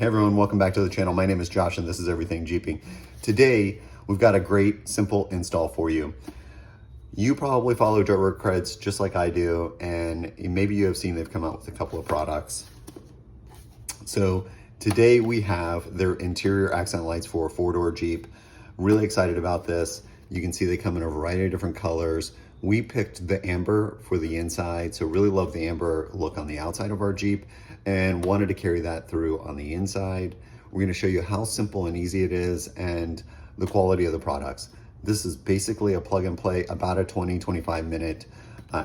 Hey everyone, welcome back to the channel. My name is Josh and this is Everything Jeeping. Today, we've got a great, simple install for you. You probably follow Dirt Road Creds just like I do, and maybe you have seen they've come out with a couple of products. So today we have their interior accent lights for a four-door Jeep. Really excited about this. You can see they come in a variety of different colors. We picked the amber for the inside, so really love the amber look on the outside of our Jeep and wanted to carry that through on the inside. We're gonna show you how simple and easy it is and the quality of the products. This is basically a plug and play, about a 20-25 minute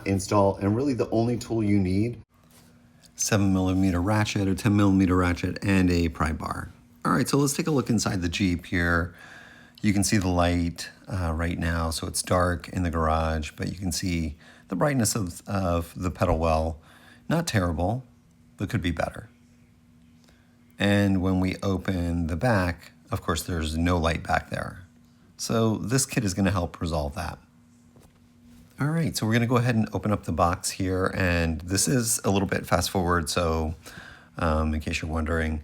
install, and really the only tool you need. 7mm ratchet, a 10mm ratchet, and a pry bar. All right, so let's take a look inside the Jeep here. You can see the light right now, so it's dark in the garage, but you can see the brightness of the pedal well. Not terrible, but could be better. And when we open the back, of course, there's no light back there. So this kit is gonna help resolve that. All right, so we're gonna go ahead and open up the box here, and this is a little bit fast forward, so in case you're wondering,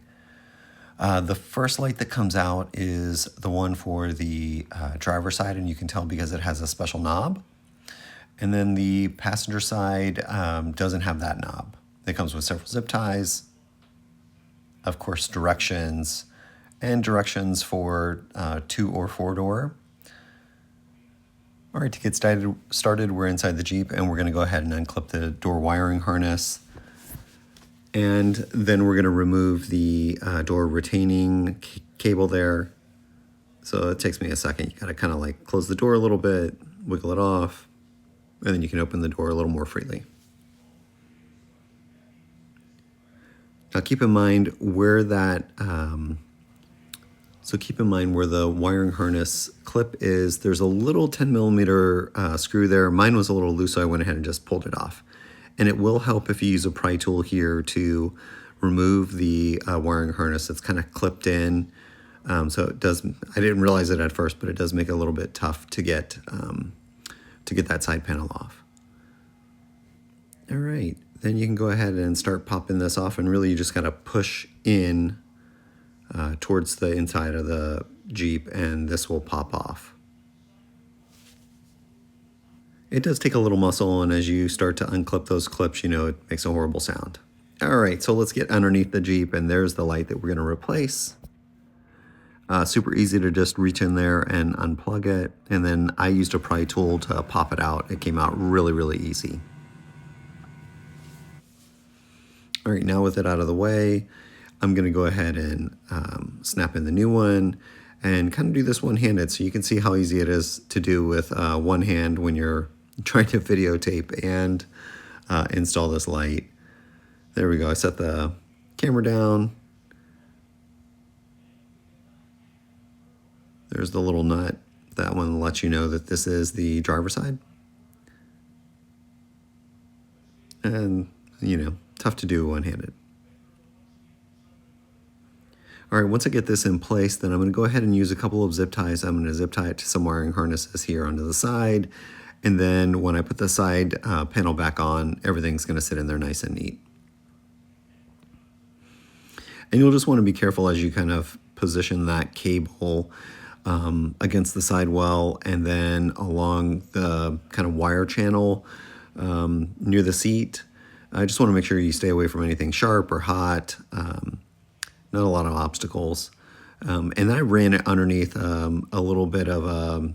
the first light that comes out is the one for the driver's side, and you can tell because it has a special knob. And then the passenger side doesn't have that knob. It comes with several zip ties, of course, directions, and directions for 2 or 4 door. All right, to get started, we're inside the Jeep, and we're gonna go ahead and unclip the door wiring harness. And then we're gonna remove the door retaining cable there. So it takes me a second. You gotta kind of like close the door a little bit, wiggle it off, and then you can open the door a little more freely. Now keep in mind where that, keep in mind where the wiring harness clip is. There's a little 10mm screw there. Mine was a little loose, so I went ahead and just pulled it off. And it will help if you use a pry tool here to remove the wiring harness that's kind of clipped in. So it does, I didn't realize it at first, but it does make it a little bit tough to get that side panel off. All right, then you can go ahead and start popping this off, and really you just gotta push in towards the inside of the Jeep, and this will pop off. It does take a little muscle, and as you start to unclip those clips, you know, it makes a horrible sound. All right, so let's get underneath the Jeep, and there's the light that we're gonna replace. Super easy to just reach in there and unplug it, and then I used a pry tool to pop it out. It came out really, really easy. All right, now with it out of the way, I'm gonna go ahead and snap in the new one and kind of do this one-handed, so you can see how easy it is to do with one hand when you're trying to videotape and install this light. There we go, I set the camera down. There's the little nut. That one lets you know that this is the driver's side. And, you know, tough to do one-handed. All right, once I get this in place, then I'm gonna go ahead and use a couple of zip ties. I'm gonna zip tie it to some wiring harnesses here onto the side. And then when I put the side panel back on, everything's gonna sit in there nice and neat. And you'll just wanna be careful as you kind of position that cable against the sidewell and then along the kind of wire channel near the seat. I just wanna make sure you stay away from anything sharp or hot. Not a lot of obstacles. And I ran it underneath a little bit of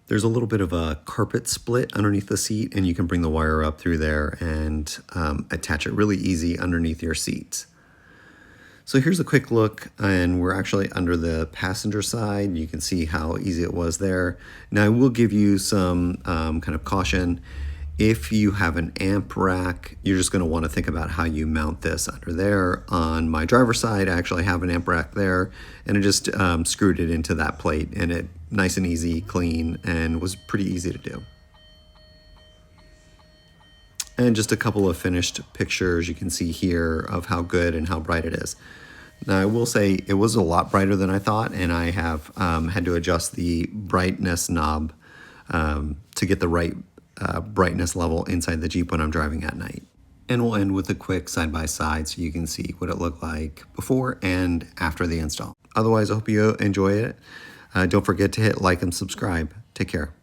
there's a little bit of a carpet split underneath the seat, and you can bring the wire up through there and attach it really easy underneath your seat. So here's a quick look, and we're actually under the passenger side. You can see how easy it was there. Now I will give you some kind of caution. If you have an amp rack, you're just gonna wanna think about how you mount this under there. On my driver's side, I actually have an amp rack there, and I just screwed it into that plate, and it nice and easy, clean, and was pretty easy to do. And just a couple of finished pictures you can see here of how good and how bright it is. Now I will say it was a lot brighter than I thought, and I have had to adjust the brightness knob to get the right brightness level inside the Jeep when I'm driving at night. And we'll end with a quick side-by-side so you can see what it looked like before and after the install. Otherwise, I hope you enjoy it. Don't forget to hit like and subscribe. Take care.